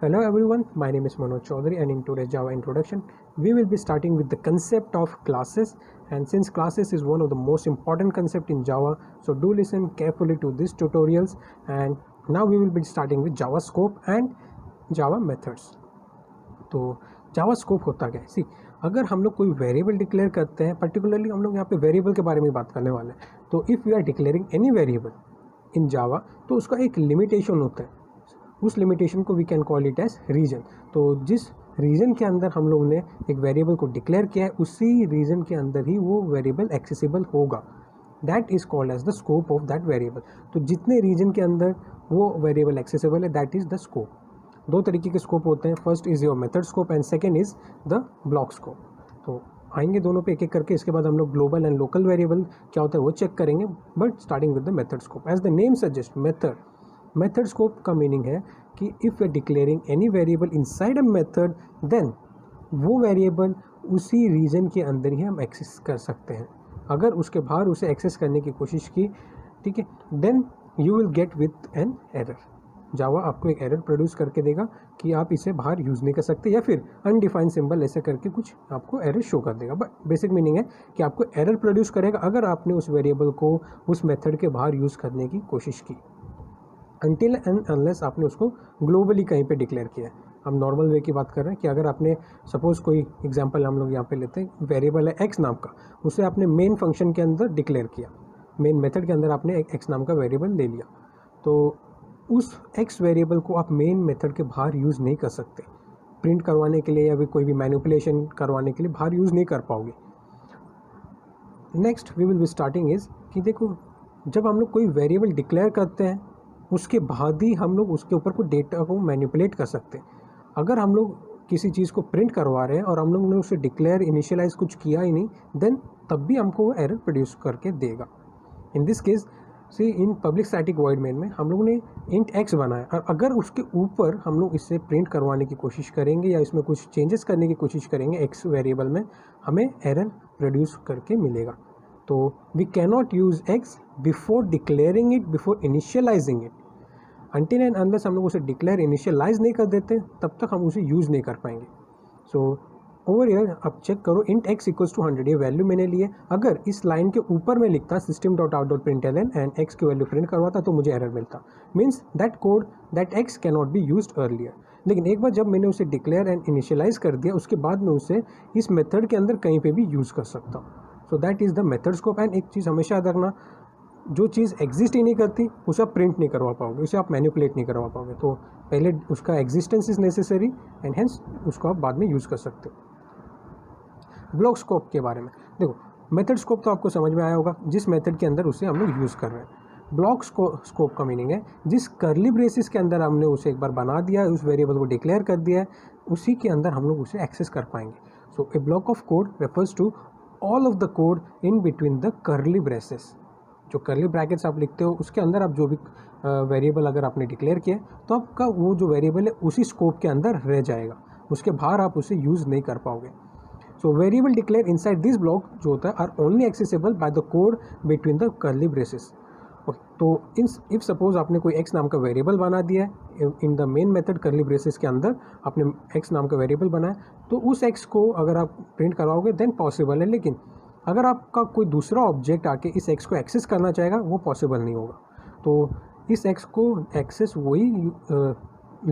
Hello everyone, my name is Manoj Chaudhary and in today's Java introduction, we will be starting with the concept of classes. And since classes is one of the most important concept in Java, so do listen carefully to these tutorials. And now we will be starting with Java scope and Java methods. तो जावा scope होता क्या है? सी, अगर हम लोग कोई variable declare करते हैं, पर्टिकुलरली हम लोग यहाँ पे वेरिएबल के बारे में बात करने वाले हैं. तो if we are declaring any variable in Java, तो उसका एक लिमिटेशन होता है. उस लिमिटेशन को we can call it as region. तो जिस रीजन के अंदर हम लोग ने एक वेरिएबल को डिक्लेयर किया है, उसी रीजन के अंदर ही वो वेरिएबल एक्सेसिबल होगा. That is called as the scope of that variable. तो जितने रीजन के अंदर वो वेरिएबल एक्सेसिबल है, दैट इज़ द स्कोप. दो तरीके के स्कोप होते हैं. First is your method scope and second is the block scope. तो आएंगे दोनों पे एक एक करके. इसके बाद हम लोग ग्लोबल एंड लोकल वेरिएबल क्या होता है वो चेक करेंगे, but starting with the method scope. As the name suggest, method scope का मीनिंग है कि if you are declaring any variable inside a method, then वो वेरिएबल उसी रीजन के अंदर ही हम एक्सेस कर सकते हैं. अगर उसके बाहर उसे एक्सेस करने की कोशिश की, ठीक है, then you will get with an error. Java आपको एक एरर प्रोड्यूस करके देगा कि आप इसे बाहर यूज़ नहीं कर सकते, या फिर अनडिफाइंड सिंबल ऐसे करके कुछ आपको एरर शो कर देगा. बट बेसिक मीनिंग है कि आपको एरर प्रोड्यूस करेगा अगर आपने उस वेरिएबल को उस मेथड के बाहर यूज़ करने की कोशिश की, अनटिल एंड अनलेस आपने उसको ग्लोबली कहीं पे डिक्लेयर किया है. हम नॉर्मल वे की बात कर रहे हैं कि अगर आपने सपोज़ कोई एग्जांपल हम लोग यहाँ पे लेते हैं, वेरिएबल है एक्स नाम का, उसे आपने मेन फंक्शन के अंदर डिक्लेयर किया, मेन मेथड के अंदर आपने एक एक्स नाम का वेरिएबल ले लिया, तो उस एक्स वेरिएबल को आप मेन मेथड के बाहर यूज़ नहीं कर सकते. प्रिंट करवाने के लिए या फिर कोई भी मैनिपुलेशन करवाने के लिए बाहर यूज़ नहीं कर पाओगे. Next we will be starting is कि देखो, जब हम लोग कोई वेरिएबल डिक्लेयर करते हैं, उसके बाद ही हम लोग उसके ऊपर कोई डेटा को मैनिपुलेट कर सकते हैं. अगर हम लोग किसी चीज़ को प्रिंट करवा रहे हैं और हम लोग ने उसे डिक्लेयर इनिशियलाइज कुछ किया ही नहीं, देन तब भी हमको वो एरर प्रोड्यूस करके देगा. In this case see, in public static void main में हम लोग ने इंट एक्स बनाया, और अगर उसके ऊपर हम लोग इससे प्रिंट करवाने की कोशिश करेंगे या इसमें कुछ चेंजेस करने की कोशिश करेंगे एक्स वेरिएबल में, हमें एरर प्रोड्यूस करके मिलेगा. तो we cannot use x before declaring it, before initialising it. Until and unless हम लोग उसे डिक्लेयर इनिशियलाइज नहीं कर देते, तब तक हम उसे यूज़ नहीं कर पाएंगे. सो ओवर ईयर आप चेक करो, इंट एक्स इक्वल्स टू 100 ये वैल्यू मैंने लिए. अगर इस लाइन के ऊपर मैं लिखता system dot out dot println and x की वैल्यू प्रिंट करवाता, तो मुझे एरर मिलता. Means that code that x can not be used earlier. लेकिन एक बार जब मैंने उसे डिक्लेयर एंड इनिशियलाइज कर दिया, उसके बाद मैं उसे इस मेथड के अंदर कहीं पे भी यूज़ कर सकता हूँ. So that is the method scope. And एक चीज़ हमेशा याद रखना, जो चीज़ एग्जिस्ट ही नहीं करती उसे आप प्रिंट नहीं करवा पाओगे, उसे आप मैनिपुलेट नहीं करवा पाओगे. तो पहले उसका existence is necessary and hence उसको आप बाद में यूज़ कर सकते हो. ब्लॉक स्कोप के बारे में देखो, मेथड स्कोप तो आपको समझ में आया होगा, जिस मेथड के अंदर उसे हम लोग यूज़ कर रहे हैं. ब्लॉक स्कोप का मीनिंग है जिस कर्ली ब्रेसिस के अंदर हमने उसे एक बार बना दिया है, उस वेरिएबल को डिक्लेयर कर दिया है, उसी के अंदर हम लोग उसे एक्सेस कर पाएंगे. So a block of code refers to all of the code in between the curly braces. जो कर्ली ब्रैकेट्स आप लिखते हो, उसके अंदर आप जो भी वेरिएबल अगर आपने डिक्लेयर किया, तो आपका वो जो वेरिएबल है उसी स्कोप के अंदर रह जाएगा, उसके बाहर आप उसे यूज़ नहीं कर पाओगे. So variable declare inside this block जो होता है are only accessible by the code between the curly braces. तो इफ सपोज आपने कोई एक्स नाम का वेरिएबल बना दिया है in the main method curly braces के अंदर, आपने एक्स नाम का वेरिएबल बनाया, तो उस एक्स को अगर आप प्रिंट करवाओगे देन पॉसिबल है. लेकिन अगर आपका कोई दूसरा ऑब्जेक्ट आके इस एक्स को एक्सेस करना चाहेगा, वो पॉसिबल नहीं होगा. तो इस एक्स को एक्सेस वही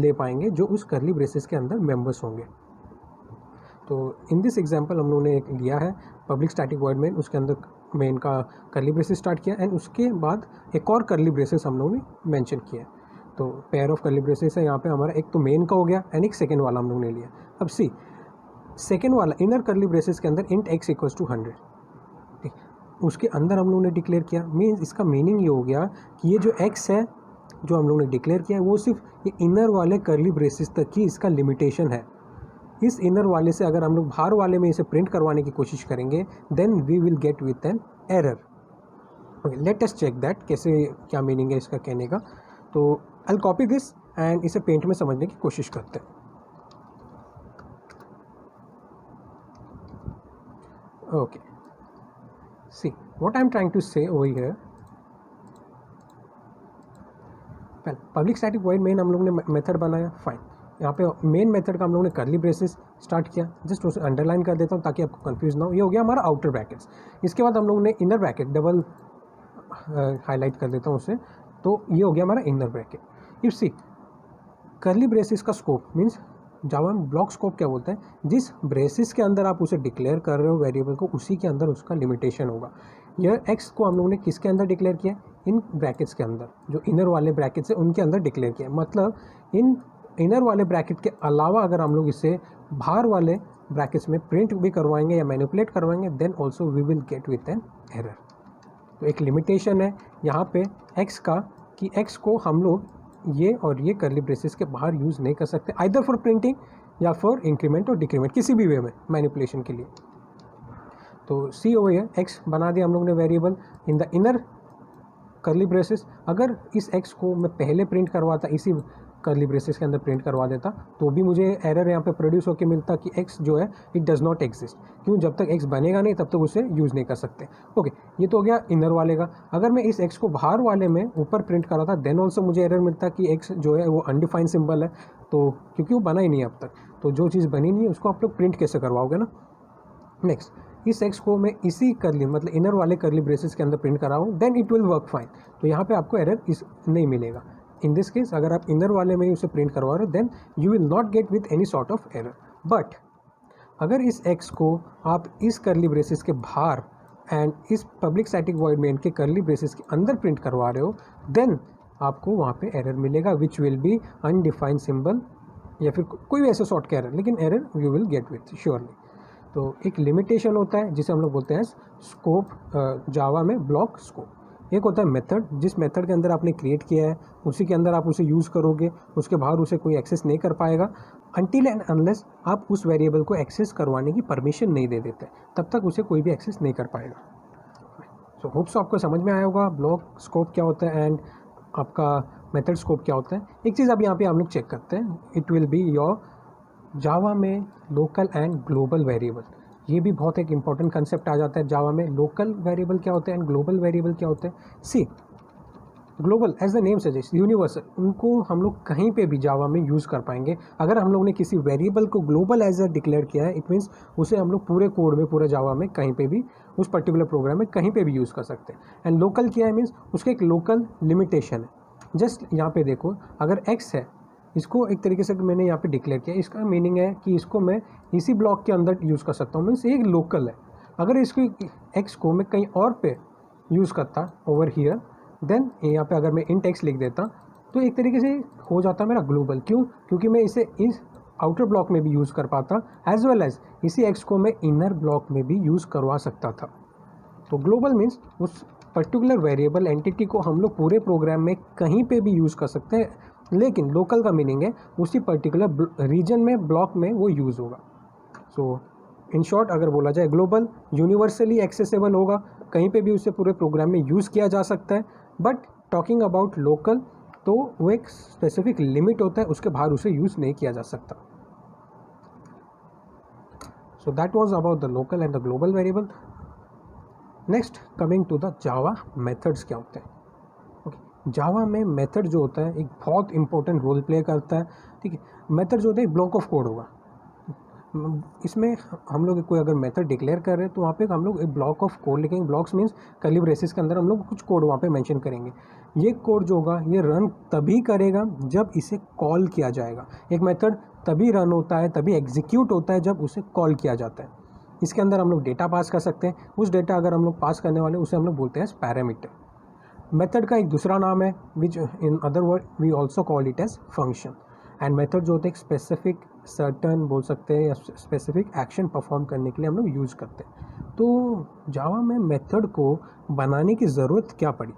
ले पाएंगे जो उस कर्ली ब्रेसेस के अंदर मेंबर्स होंगे. तो इन दिस एग्जांपल हम लोगों ने एक लिया है पब्लिक स्टैटिक वॉइड मेन, उसके अंदर मेन का कर्ली ब्रेसेस स्टार्ट किया एंड उसके बाद एक और कर्ली ब्रेसेस हम लोगों ने मेंशन किया है. तो पेयर ऑफ कर्ली ब्रेसेस है यहाँ पे हमारा, एक तो मेन का हो गया एंड एक सेकेंड वाला हम लोगों ने लिया. अब सी, सेकेंड वाला इनर कर्ली ब्रेसेस के अंदर इंट एक्स इक्वल्स टू 100, उसके अंदर हम लोगों ने डिक्लेयर किया. मीन्स इसका मीनिंग ये हो गया कि ये जो एक्स है जो हम लोगों ने डिक्लेयर किया है, वो सिर्फ ये इनर वाले कर्ली ब्रेसेस तक ही इसका लिमिटेशन है. इस इनर वाले से अगर हम लोग बाहर वाले में इसे प्रिंट करवाने की कोशिश करेंगे, then we will get with an error. Let us check that कैसे, क्या मीनिंग है इसका कहने का. तो I will copy this and इसे पेंट में समझने की कोशिश करते हैं. Okay, see what I am trying to say over here. Public static void main हम लोग ने मेथड बनाया, फाइन. यहाँ पे मेन मेथड का हम लोगों ने कर्ली ब्रेसेस स्टार्ट किया, जस्ट उसे अंडरलाइन कर देता हूँ ताकि आपको कंफ्यूज ना हो। ये हो गया हमारा आउटर ब्रैकेट्स। इसके बाद हम लोगों ने इनर ब्रैकेट डबल हाईलाइट कर देता हूँ उसे, तो ये हो गया हमारा inner bracket. If see curly braces का स्कोप मीन्स जावा में ब्लॉक स्कोप क्या बोलते हैं, जिस ब्रेसेस के अंदर आप उसे डिक्लेयर कर रहे हो वेरिएबल को, उसी के अंदर उसका लिमिटेशन होगा। यह एक्स को हम लोगों ने किसके अंदर डिक्लेयर किया, इन ब्रैकेट्स के अंदर, जो इनर वाले ब्रैकेट्स है उनके अंदर डिक्लेयर किया। मतलब इन इनर वाले ब्रैकेट के अलावा अगर हम लोग इसे बाहर वाले ब्रैकेट्स में प्रिंट भी करवाएंगे या मैनिपुलेट करवाएंगे, then also we will get with an error. तो एक लिमिटेशन है यहाँ पे एक्स का कि एक्स को हम लोग ये और ये कर्ली ब्रेसेस के बाहर यूज़ नहीं कर सकते, आइदर फॉर प्रिंटिंग या फॉर इंक्रीमेंट और डिक्रीमेंट, किसी भी वे में मैनिपुलेशन के लिए। तो सी ओवर हियर एक्स बना दिया हम लोग ने variable in the inner curly braces. अगर इस एक्स को मैं पहले प्रिंट करवाता, इसी कर्ली ब्रेसेस के अंदर प्रिंट करवा देता, तो भी मुझे एरर यहाँ पे प्रोड्यूस होकर मिलता कि एक्स जो है इट डज़ नॉट एग्जिस्ट। क्यों, जब तक एक्स बनेगा नहीं तब तक उसे यूज़ नहीं कर सकते। ओके, ये तो हो गया इनर वाले का। अगर मैं इस एक्स को बाहर वाले में ऊपर प्रिंट करा था, देन ऑल्सो मुझे एरर मिलता कि एक्स जो है वो अनडिफाइंड सिंबल है, तो क्योंकि वो बना ही नहीं है अब तक। तो जो चीज़ बनी नहीं है उसको आप लोग प्रिंट कैसे करवाओगे ना। नेक्स्ट, इस एक्स को मैं इसी कर्ली मतलब इनर वाले कर्ली ब्रेसेस के अंदर प्रिंट कराऊँ, then it will work fine. तो यहाँ पे आपको एरर नहीं मिलेगा। इन दिस केस अगर आप इनर वाले में ही उसे प्रिंट करवा रहे हो, then you will not get with any sort of error. But अगर इस एक्स को आप इस कर्ली ब्रेसेस के बाहर एंड इस पब्लिक स्टैटिक वॉइड मेन के कर्ली ब्रेसेस के अंदर प्रिंट करवा रहे हो, देन आपको वहाँ पे एरर मिलेगा विच विल बी अनडिफाइंड सिंबल या फिर कोई भी ऐसा सॉर्ट का एरर, लेकिन error you will get with surely. तो एक लिमिटेशन होता है जिसे हम लोग बोलते हैं स्कोप, जावा में ब्लॉक स्कोप। एक होता है मेथड, जिस मेथड के अंदर आपने क्रिएट किया है उसी के अंदर आप उसे यूज़ करोगे, उसके बाहर उसे कोई एक्सेस नहीं कर पाएगा अनटिल एंड अनलेस आप उस वेरिएबल को एक्सेस करवाने की परमिशन नहीं दे देते, तब तक उसे कोई भी एक्सेस नहीं कर पाएगा। सो होप्स आपको समझ में आया होगा ब्लॉक स्कोप क्या होता है एंड आपका मेथड स्कोप क्या होता है। एक चीज़ अब यहाँ पे हम लोग चेक करते हैं, इट विल बी योर जावा में लोकल एंड ग्लोबल वेरिएबल। ये भी बहुत एक इंपॉर्टेंट कंसेप्ट आ जाता है जावा में। लोकल वेरिएबल क्या होते हैं एंड ग्लोबल वेरिएबल क्या होते हैं। See global as the name suggest universal, उनको हम लोग कहीं पे भी जावा में यूज़ कर पाएंगे। अगर हम लोग ने किसी वेरिएबल को ग्लोबल एज अ डिक्लेयर किया है, इट मीन्स उसे हम लोग पूरे कोड में, पूरे जावा में कहीं पे भी, उस पर्टिकुलर प्रोग्राम में कहीं पे भी यूज़ कर सकते हैं। एंड लोकल क्या है, मीन्स उसका एक लोकल लिमिटेशन है। जस्ट यहाँ पे देखो, अगर एक्स है, इसको एक तरीके से मैंने यहाँ पे डिक्लेयर किया, इसका मीनिंग है कि इसको मैं इसी ब्लॉक के अंदर यूज़ कर सकता हूँ, मीन्स ये एक लोकल है। अगर इसको एक्स को मैं कहीं और पे यूज़ करता ओवर हियर, देन यहाँ पे अगर मैं इंट एक्स लिख देता तो एक तरीके से हो जाता मेरा ग्लोबल। क्यों, क्योंकि मैं इसे इस आउटर ब्लॉक में भी यूज़ कर पाता, एज वेल एज इसी एक्स को मैं इनर ब्लॉक में भी यूज़ करवा सकता था। तो ग्लोबल मीन्स उस पर्टिकुलर वेरिएबल एंटिटी को हम लोग पूरे प्रोग्राम में कहीं पे भी यूज़ कर सकते हैं, लेकिन लोकल का मीनिंग है उसी पर्टिकुलर रीजन में, ब्लॉक में वो यूज़ होगा। सो इन शॉर्ट अगर बोला जाए, ग्लोबल यूनिवर्सली एक्सेसिबल होगा, कहीं पे भी उसे पूरे प्रोग्राम में यूज़ किया जा सकता है। बट टॉकिंग अबाउट लोकल, तो वो एक स्पेसिफिक लिमिट होता है, उसके बाहर उसे यूज़ नहीं किया जा सकता। So that was about the local and the global variable. Next coming to the Java methods क्या होते हैं। ओके, जावा में मेथड जो होता है एक बहुत इंपॉर्टेंट रोल प्ले करता है। ठीक है, मेथड जो होता है एक ब्लॉक ऑफ कोड होगा। इसमें हम लोग कोई अगर मेथड डिक्लेयर कर रहे हैं तो वहाँ पे हम लोग एक ब्लॉक ऑफ कोड लिखेंगे। ब्लॉक्स मीन्स कर्ली ब्रेसेस के अंदर हम लोग कुछ कोड वहाँ पे मेंशन करेंगे। ये कोड जो होगा ये रन तभी करेगा जब इसे कॉल किया जाएगा। एक मेथड तभी रन होता है, तभी एग्जीक्यूट होता है जब उसे कॉल किया जाता है। इसके अंदर हम लोग डेटा पास कर सकते हैं। उस डेटा अगर हम लोग पास करने वाले उसे हम लोग बोलते हैं पैरामीटर। मेथड का एक दूसरा नाम है which in other word we also call it as function. And method जो होते हैं स्पेसिफिक सर्टन बोल सकते हैं या स्पेसिफिक एक्शन परफॉर्म करने के लिए हम लोग यूज़ करते हैं। तो जावा में मेथड को बनाने की ज़रूरत क्या पड़ी,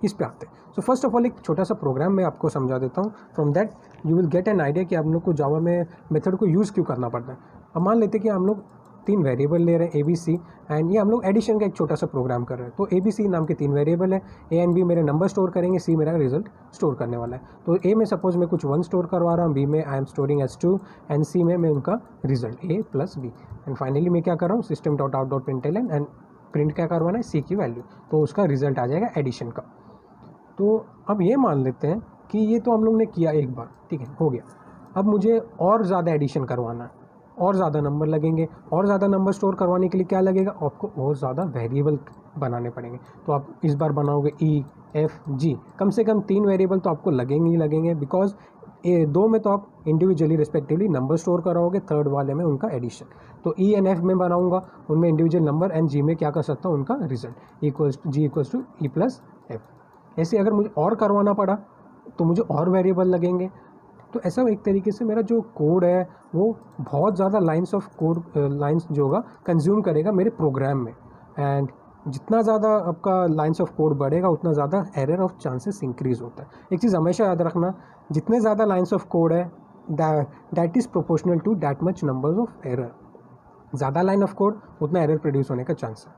इस पे आते हैं। सो फर्स्ट ऑफ ऑल एक छोटा सा प्रोग्राम मैं आपको समझा देता हूँ। From that you will get an idea कि आप लोग को जावा में मेथड को यूज़ क्यों करना पड़ता है। अब मान लेते हैं कि हम लोग 3 वेरिएबल ले रहे हैं ABC, एंड ये हम लोग एडिशन का एक छोटा सा प्रोग्राम कर रहे हैं। तो ABC नाम के 3 वेरिएबल है, A एंड B मेरे नंबर स्टोर करेंगे, C मेरा रिजल्ट स्टोर करने वाला है। तो A में सपोज मैं कुछ 1 स्टोर करवा रहा हूँ, B में I am storing as 2 and C में मैं उनका result A + B। And finally मैं क्या कर रहा हूँ, system.out.println एंड प्रिंट क्या करवाना है, C की वैल्यू, तो उसका रिजल्ट आ जाएगा एडिशन का। तो अब ये मान लेते हैं कि ये तो हम लोग ने किया एक बार, ठीक है, हो गया। अब मुझे और ज़्यादा एडिशन करवाना है, और ज़्यादा नंबर लगेंगे, और ज़्यादा नंबर स्टोर करवाने के लिए क्या लगेगा, आपको और ज़्यादा वेरिएबल बनाने पड़ेंगे। तो आप इस बार बनाओगे ई एफ जी, कम से कम 3 वेरिएबल तो आपको लगेंगे ही लगेंगे, बिकॉज ये 2 में तो आप इंडिविजुअली रिस्पेक्टिवली नंबर स्टोर कराओगे, थर्ड वाले में उनका एडिशन। तो ई एंड एफ में बनाऊंगा, उनमें इंडिविजुअल नंबर, एंड जी में क्या कर सकता हूँ, उनका result equals G equals to E plus F. ऐसे अगर मुझे और करवाना पड़ा तो मुझे और वेरिएबल लगेंगे। तो ऐसा एक तरीके से मेरा जो कोड है वो बहुत ज़्यादा लाइन्स ऑफ कोड लाइन्स जो होगा कंज्यूम करेगा मेरे प्रोग्राम में, एंड जितना ज़्यादा आपका लाइन्स ऑफ कोड बढ़ेगा उतना ज़्यादा एरर ऑफ चांसेस इंक्रीज़ होता है। एक चीज़ हमेशा याद रखना, जितने ज़्यादा लाइन्स ऑफ कोड है that is proportional to that much numbers of error. ज़्यादा लाइन ऑफ कोड उतना एरर प्रोड्यूस होने का चांस है।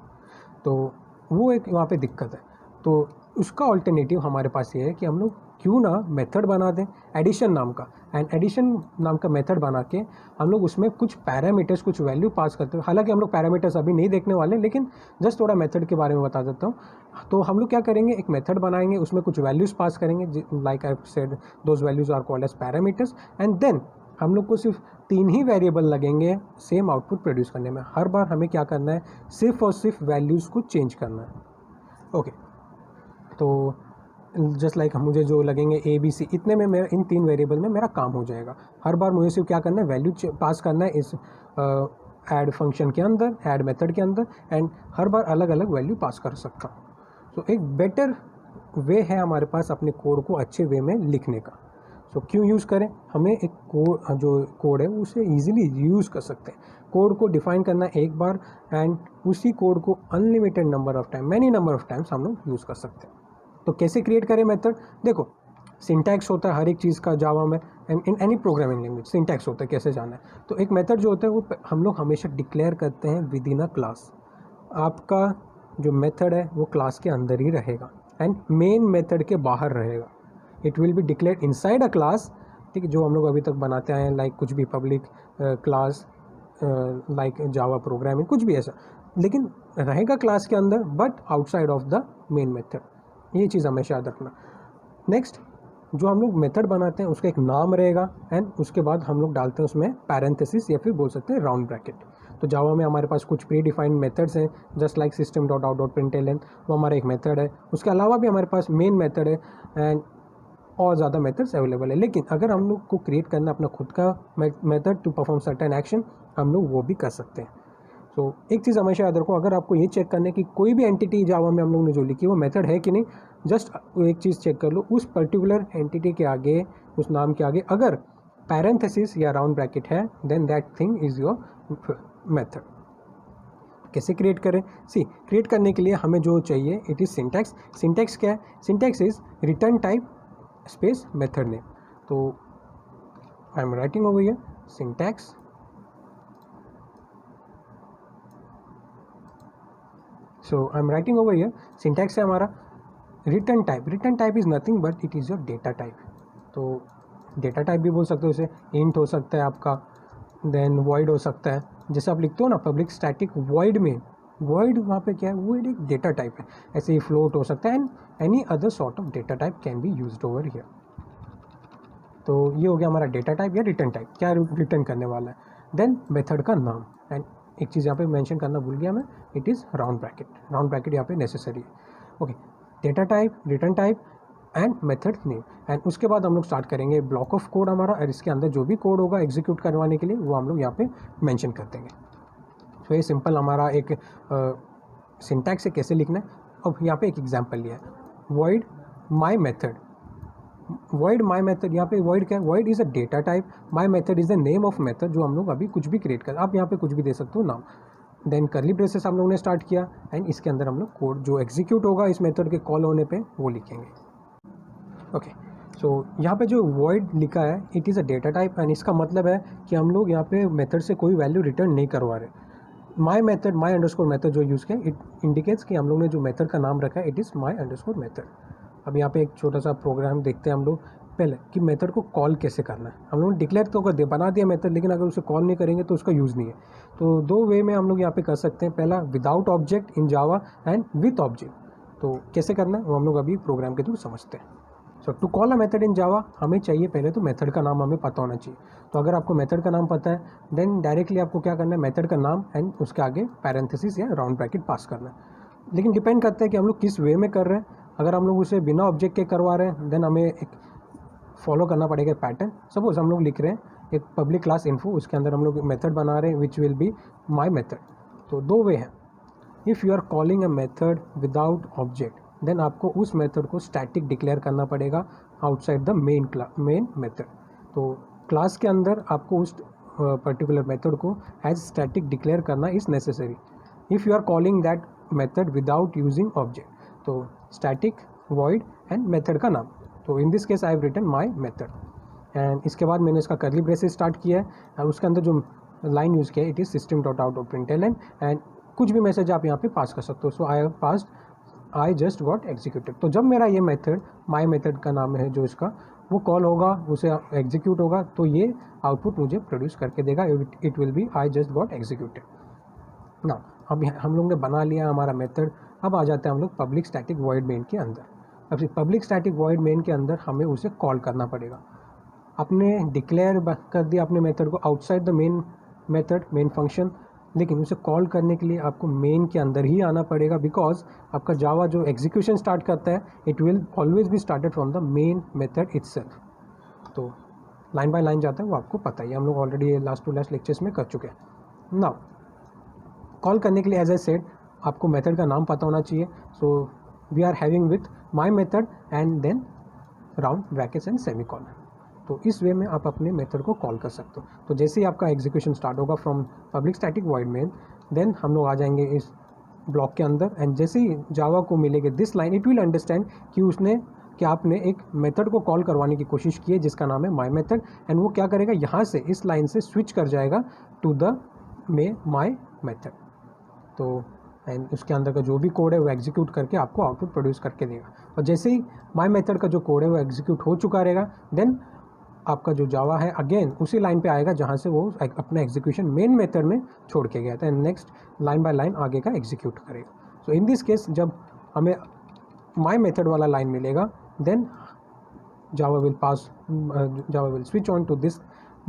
तो वो एक वहाँ पे दिक्कत है। तो उसका ऑल्टरनेटिव हमारे पास ये है कि हम लोग क्यों ना मेथड बना दें एडिशन नाम का, एंड एडिशन नाम का मेथड बना के हम लोग उसमें कुछ पैरामीटर्स, कुछ वैल्यू पास करते हैं। हालांकि हम लोग पैरामीटर्स अभी नहीं देखने वाले, लेकिन जस्ट थोड़ा मेथड के बारे में बता देता हूँ। तो हम लोग क्या करेंगे, एक मेथड बनाएंगे, उसमें कुछ वैल्यूज़ पास करेंगे, like I said those values are called as parameters, and then हम लोग को सिर्फ 3 ही वेरिएबल लगेंगे सेम आउटपुट प्रोड्यूस करने में। हर बार हमें क्या करना है, सिर्फ और सिर्फ वैल्यूज़ को चेंज करना है। ओके, तो जस्ट लाइक मुझे जो लगेंगे ए बी सी, इतने में मेरा इन 3 वेरिएबल में मेरा काम हो जाएगा। हर बार मुझे सिर्फ क्या करना है, वैल्यू पास करना है इस ऐड फंक्शन के अंदर, ऐड मेथड के अंदर, एंड हर बार अलग अलग वैल्यू पास कर सकता हूँ। तो एक बेटर वे है हमारे पास अपने कोड को अच्छे वे में लिखने का। तो क्यों यूज़ करें, हमें एक कोड जो कोड है उसे ईजिली यूज़ कर सकते हैं। कोड को डिफाइन करना एक बार, एंड उसी कोड को unlimited number of time, many number of times हम लोग यूज़ कर सकते हैं। तो कैसे क्रिएट करें मेथड, देखो सिंटैक्स होता है हर एक चीज़ का जावा में, and in any programming language syntax होता है कैसे जाना है। तो एक मेथड जो होता है वो हम लोग हमेशा डिक्लेयर करते हैं विद इन अ क्लास। आपका जो मेथड है वो क्लास के अंदर ही रहेगा एंड मेन मेथड के बाहर रहेगा। It will be declare inside a class, ठीक है, जो हम लोग अभी तक बनाते आए हैं, लाइक कुछ भी public class, like Java programming, कुछ भी ऐसा, लेकिन रहेगा क्लास के अंदर but outside of the main method. ये चीज़ हमेशा याद रखना। नेक्स्ट, जो हम लोग मेथड बनाते हैं उसका एक नाम रहेगा, एंड उसके बाद हम लोग डालते हैं उसमें पैरेंथेसिस या फिर बोल सकते हैं राउंड ब्रैकेट। तो जावा में हमारे पास कुछ प्री डिफाइंड मेथड्स हैं, just like system dot out dot println, वो हमारा एक मेथड है। उसके अलावा भी हमारे पास मेन मेथड है एंड और ज़्यादा मेथड्स अवेलेबल है। लेकिन अगर हम लोग को क्रिएट करना अपना खुद का method to perform certain action, हम लोग वो भी कर सकते हैं। तो एक चीज़ हमेशा याद रखो, अगर आपको ये चेक करने की कोई भी एंटिटी जावा में हम लोग ने जो लिखी वो मेथड है कि नहीं, जस्ट एक चीज़ चेक कर लो, उस पर्टिकुलर एंटिटी के आगे, उस नाम के आगे अगर पैरेंथेसिस या राउंड ब्रैकेट है, then that thing is your method. कैसे क्रिएट करें, सी क्रिएट करने के लिए हमें जो चाहिए इट इज़ सिंटैक्स। सिंटैक्स क्या है, syntax is return type space method name. तो I am writing over here syntax, so I am writing over here syntax है हमारा return type. Return type is nothing but it is your data type. तो data type भी बोल सकते हो इसे, int हो सकता है आपका, देन वॉइड हो सकता है, जैसे आप लिखते हो ना पब्लिक स्टैटिक वॉइड में, वॉइड वहाँ पे क्या है, वो एक डेटा टाइप है। ऐसे ही फ्लोट हो सकता है, and any other sort of data type can be used over here. तो ये हो गया हमारा डेटा टाइप या रिटर्न टाइप, क्या रिटर्न करने वाला है। देन मेथड का नाम, एंड एक चीज़ यहाँ पे मेंशन करना भूल गया मैं, it is round bracket. Round bracket यहाँ पे नेसेसरी है। Okay, data type, return type and method name, and उसके बाद हम लोग स्टार्ट करेंगे ब्लॉक ऑफ कोड हमारा, और इसके अंदर जो भी कोड होगा एग्जीक्यूट करवाने के लिए वो हम लोग यहाँ पे मेंशन कर देंगे। तो ये सिंपल हमारा एक सिंटैक्स है कैसे लिखना है। अब यहाँ पे एक एग्जांपल लिया है, void my method. Void my method, यहाँ पे वॉइड क्या है, void is a data type, my method is the name of method, जो हम लोग अभी कुछ भी क्रिएट कर, आप यहाँ पे कुछ भी दे सकते हो नाम। देन करली ब्रेसेस हम लोग ने स्टार्ट किया, एंड इसके अंदर हम लोग कोड जो एग्जीक्यूट होगा इस मेथड के कॉल होने पे वो लिखेंगे। ओके, सो यहाँ पे जो वॉइड लिखा है it is a data type, and इसका मतलब है कि हम लोग यहाँ पे मेथड से कोई वैल्यू रिटर्न नहीं करवा रहे। My method, my underscore method जो यूज़ किया, इट इंडिकेट्स कि हम लोग ने जो मेथड का नाम रखा है it is my underscore method. अब यहाँ पे एक छोटा सा प्रोग्राम देखते हैं हम लोग पहले कि मेथड को कॉल कैसे करना है। हम लोग डिक्लेयर तो कर बना दिया मेथड, लेकिन अगर उसे कॉल नहीं करेंगे तो उसका यूज़ नहीं है। तो 2 वे में हम लोग यहाँ पे कर सकते हैं, पहला without object in Java and with object. तो कैसे करना है वो हम लोग अभी प्रोग्राम के थ्रू समझते हैं। So to call a method in Java हमें चाहिए पहले तो मेथड का नाम हमें पता होना चाहिए। तो अगर आपको मेथड का नाम पता है देन डायरेक्टली आपको क्या करना है, मेथड का नाम एंड उसके आगे पैरेंथेसिस या राउंड ब्रैकेट पास करना है। लेकिन डिपेंड करता है कि हम लोग किस वे में कर रहे हैं। अगर हम लोग उसे बिना ऑब्जेक्ट के करवा रहे हैं देन हमें एक फॉलो करना पड़ेगा पैटर्न। सपोज हम लोग लिख रहे हैं एक पब्लिक क्लास इन्फो, उसके अंदर हम लोग मेथड बना रहे हैं which will be my method. तो दो वे हैं। If you are calling a method without object then आपको उस मेथड को स्टैटिक डिक्लेयर करना पड़ेगा आउटसाइड द मेन मेथड। तो क्लास के अंदर आपको उस पर्टिकुलर मेथड को एज स्टैटिक डिक्लेयर करना is necessary if you are calling that method without using object. तो स्टैटिक, वॉइड एंड मेथड का नाम। तो in this case I have written my method and इसके बाद मैंने इसका कर्ली ब्रेसेस स्टार्ट किया है और उसके अंदर जो लाइन यूज़ किया है it is system dot out dot println and कुछ भी मैसेज आप यहाँ पे पास कर सकते हो। So I have passed I just got executed. तो जब मेरा ये मेथड माई मेथड का नाम है जो इसका वो कॉल होगा, उसे एग्जीक्यूट होगा तो ये आउटपुट मुझे प्रोड्यूस करके देगा, it will be I just got executed. ना अब हम लोग ने बना लिया हमारा मेथड। अब आ जाते हैं हम लोग पब्लिक स्टैटिक वॉइड मेन के अंदर। अब पब्लिक स्टैटिक वॉइड मेन के अंदर हमें उसे कॉल करना पड़ेगा। आपने डिक्लेयर कर दिया अपने मेथड को outside the main method, main function, लेकिन उसे कॉल करने के लिए आपको मेन के अंदर ही आना पड़ेगा बिकॉज आपका जावा जो एग्जीक्यूशन स्टार्ट करता है it will always be started from the main method itself. तो लाइन बाय लाइन जाता है वो आपको पता ही, हम लोग already last to last lectures में कर चुके हैं। नाउ कॉल करने के लिए एज आई सेड आपको मेथड का नाम पता होना चाहिए। So we are having with my method and then round brackets and semicolon. तो इस वे में आप अपने मेथड को कॉल कर सकते हो। तो जैसे ही आपका एग्जीक्यूशन स्टार्ट होगा from public static void main then हम लोग आ जाएंगे इस ब्लॉक के अंदर एंड जैसे ही जावा को मिलेगी this line it will understand कि आपने एक मेथड को कॉल करवाने की कोशिश की है जिसका नाम है माई मेथड एंड वो क्या करेगा यहाँ से इस लाइन से स्विच कर जाएगा टू द माई मेथड। तो एंड उसके अंदर का जो भी कोड है वो एग्जीक्यूट करके आपको आउटपुट प्रोड्यूस करके देगा। और जैसे ही माई मेथड का जो कोड है वो एग्जीक्यूट हो चुका रहेगा देन आपका जो जावा है अगेन उसी लाइन पे आएगा जहाँ से वो अपना एग्जीक्यूशन मेन मेथड में छोड़ के गया था and next line by line आगे का एग्जीक्यूट करेगा। सो इन दिस केस जब हमें माई मेथड वाला लाइन मिलेगा then Java will switch on to this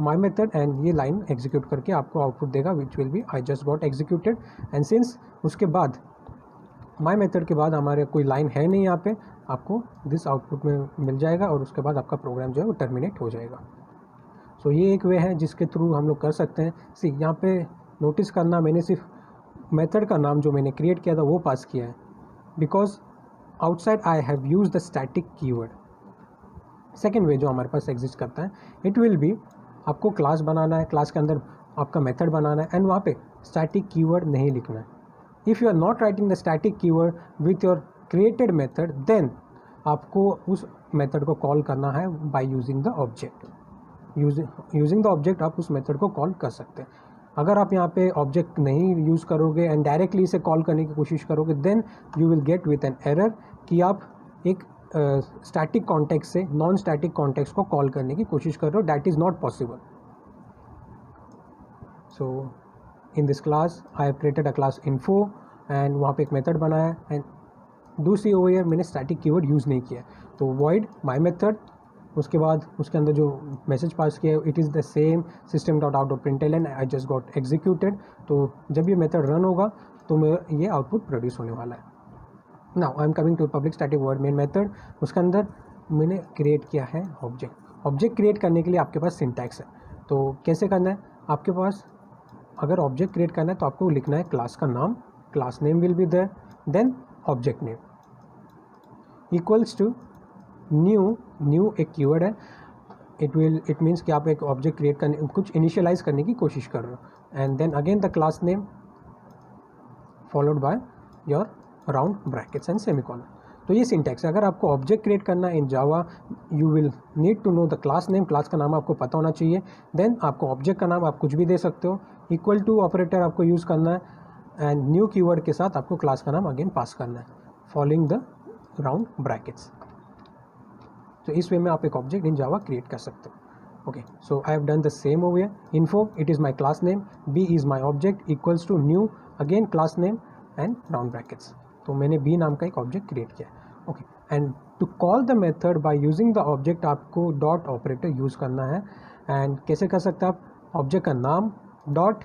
my method and ये लाइन एग्जीक्यूट करके आपको आउटपुट देगा which will be I just got executed. And since उसके बाद माई मेथड के बाद हमारे कोई लाइन है नहीं यहाँ पे, आपको दिस आउटपुट में मिल जाएगा और उसके बाद आपका प्रोग्राम जो है वो टर्मिनेट हो जाएगा। सो ये एक वे है जिसके थ्रू हम लोग कर सकते हैं। सी यहाँ पे नोटिस करना मैंने सिर्फ मेथड का नाम जो मैंने क्रिएट किया था वो पास किया है because outside I have use the static keyword. Second way जो हमारे पास एग्जिस्ट करता है इट विल बी आपको क्लास बनाना है, क्लास के अंदर आपका मेथड बनाना है एंड वहाँ पे स्टैटिक कीवर्ड नहीं लिखना है। If you are not writing the static keyword with your created method then आपको उस मेथड को कॉल करना है by using the object. Using the object आप उस मेथड को कॉल कर सकते हैं। अगर आप यहाँ पे ऑब्जेक्ट नहीं यूज़ करोगे एंड डायरेक्टली इसे कॉल करने की कोशिश करोगे then you will get with an error कि आप एक स्टैटिक कॉन्टेक्स्ट से नॉन स्टैटिक कॉन्टेक्स्ट को कॉल करने की कोशिश कर रहे हो। That is not possible. So in this class I have created a class info and वहाँ पे एक मेथड बनाया एंड दूसरी ओवर ईयर मैंने स्टैटिक कीवर्ड यूज़ नहीं किया। तो वॉइड माई मेथड, उसके बाद उसके अंदर जो मैसेज पास किया it is the same system dot out dot println I just got executed. तो जब ये मेथड रन होगा तो ये आउटपुट प्रोड्यूस होने वाला है। Now I am coming to public static void main method. उसके अंदर मैंने क्रिएट किया है ऑब्जेक्ट। ऑब्जेक्ट क्रिएट करने के लिए आपके पास सिंटैक्स है। तो कैसे करना है, आपके पास अगर ऑब्जेक्ट क्रिएट करना है तो आपको लिखना है क्लास का नाम, class name will be there, then object name equals to new एक कीवर्ड है। इट मीन्स कि आप एक ऑब्जेक्ट क्रिएट करने कुछ इनिशियलाइज करने की कोशिश कर रहे हो and then again the class name followed by your round brackets and semicolon. तो ये सिंटैक्स है। अगर आपको ऑब्जेक्ट क्रिएट करना है in Java you will need to know the class name, class का नाम आपको पता होना चाहिए। देन आपको ऑब्जेक्ट का नाम आप कुछ भी दे सकते हो, इक्वल टू ऑपरेटर आपको यूज़ करना है एंड न्यू कीवर्ड के साथ आपको क्लास का नाम अगेन पास करना है फॉलोइंग द राउंड ब्रैकेट्स। तो इस वे में आप एक ऑब्जेक्ट इन जावा क्रिएट कर सकते हो। Okay, so I have done the same over here. Info it is my class name, B is my object equals to new again class name and round brackets. तो मैंने B नाम का एक object create किया। Okay, and to call the method by using the object आपको dot operator use करना है। And कैसे कर सकते हैं आप, ऑब्जेक्ट का नाम डॉट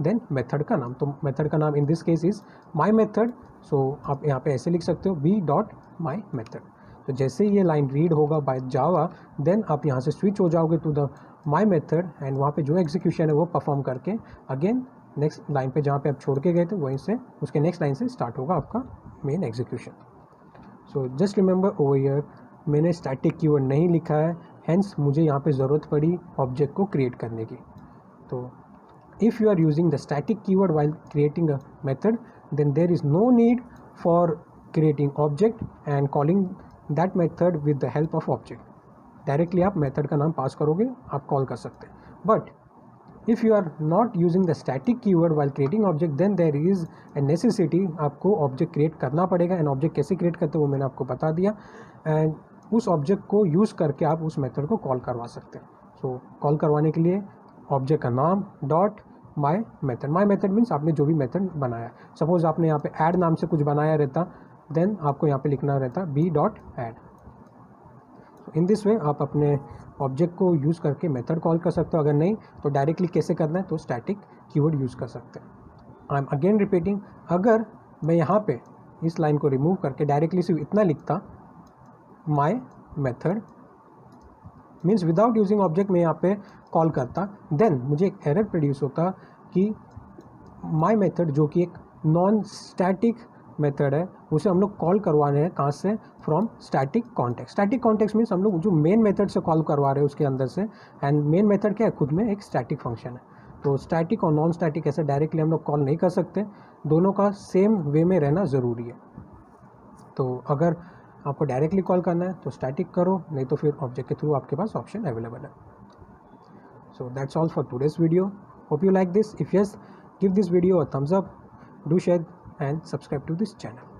देन मेथड का नाम। तो मेथड का नाम in this case is my method, so आप यहाँ पे ऐसे लिख सकते हो बी डॉट माई मेथड। तो जैसे ये लाइन रीड होगा बाय जावा, देन आप यहाँ से स्विच हो जाओगे to the my method and वहाँ पे जो एग्जीक्यूशन है वो परफॉर्म करके अगेन नेक्स्ट लाइन पे जहाँ पे आप छोड़ के गए थे वहीं से उसके नेक्स्ट लाइन से स्टार्ट होगा आपका main execution. So just remember over here मैंने स्टैटिक कीवर्ड नहीं लिखा है, हेंस मुझे यहाँ पे ज़रूरत पड़ी ऑब्जेक्ट को क्रिएट करने की। तो if you are using the static keyword while creating a method, then there is no need for creating object and calling that method with the help of object. Directly आप method का नाम pass करोगे, आप call कर सकते हैं। But if you are not using the static keyword while creating object, then there is a necessity आपको object create करना पड़ेगा। एंड ऑब्जेक्ट कैसे क्रिएट करते हैं वो मैंने आपको बता दिया, एंड उस ऑब्जेक्ट को यूज़ करके आप उस मेथड को कॉल करवा सकते हैं। सो कॉल करवाने के लिए ऑब्जेक्ट का नाम डॉट माई मेथड मीन्स आपने जो भी मेथड बनाया। सपोज आपने यहाँ पे ऐड नाम से कुछ बनाया रहता, देन आपको यहाँ पे लिखना रहता B dot add. In this way आप अपने ऑब्जेक्ट को यूज़ करके मेथड कॉल कर सकते हो। अगर नहीं तो डायरेक्टली कैसे करना है, तो स्टैटिक कीवर्ड यूज़ कर सकते हैं। आई एम अगेन रिपीटिंग, अगर मैं यहाँ पे इस लाइन को रिमूव करके डायरेक्टली सिर्फ इतना लिखता my method means without using object, मैं यहाँ पे कॉल करता, देन मुझे एक एरर प्रोड्यूस होता कि माई मेथड जो कि एक नॉन स्टैटिक मेथड है उसे हम लोग कॉल करवाने हैं कहाँ से, from static context. Static context means हम लोग जो मेन मेथड से कॉल करवा रहे हैं उसके अंदर से, एंड मेन मेथड क्या है, खुद में एक स्टैटिक फंक्शन है। तो स्टैटिक और नॉन स्टैटिक ऐसे डायरेक्टली हम लोग कॉल नहीं कर सकते, दोनों का सेम वे में रहना ज़रूरी है। तो अगर आपको डायरेक्टली कॉल करना है तो स्टैटिक करो, नहीं तो फिर ऑब्जेक्ट के थ्रू आपके पास ऑप्शन अवेलेबल है। So that's all for today's video. Hope you like this. If yes, give this video a thumbs up, do share and subscribe to this channel.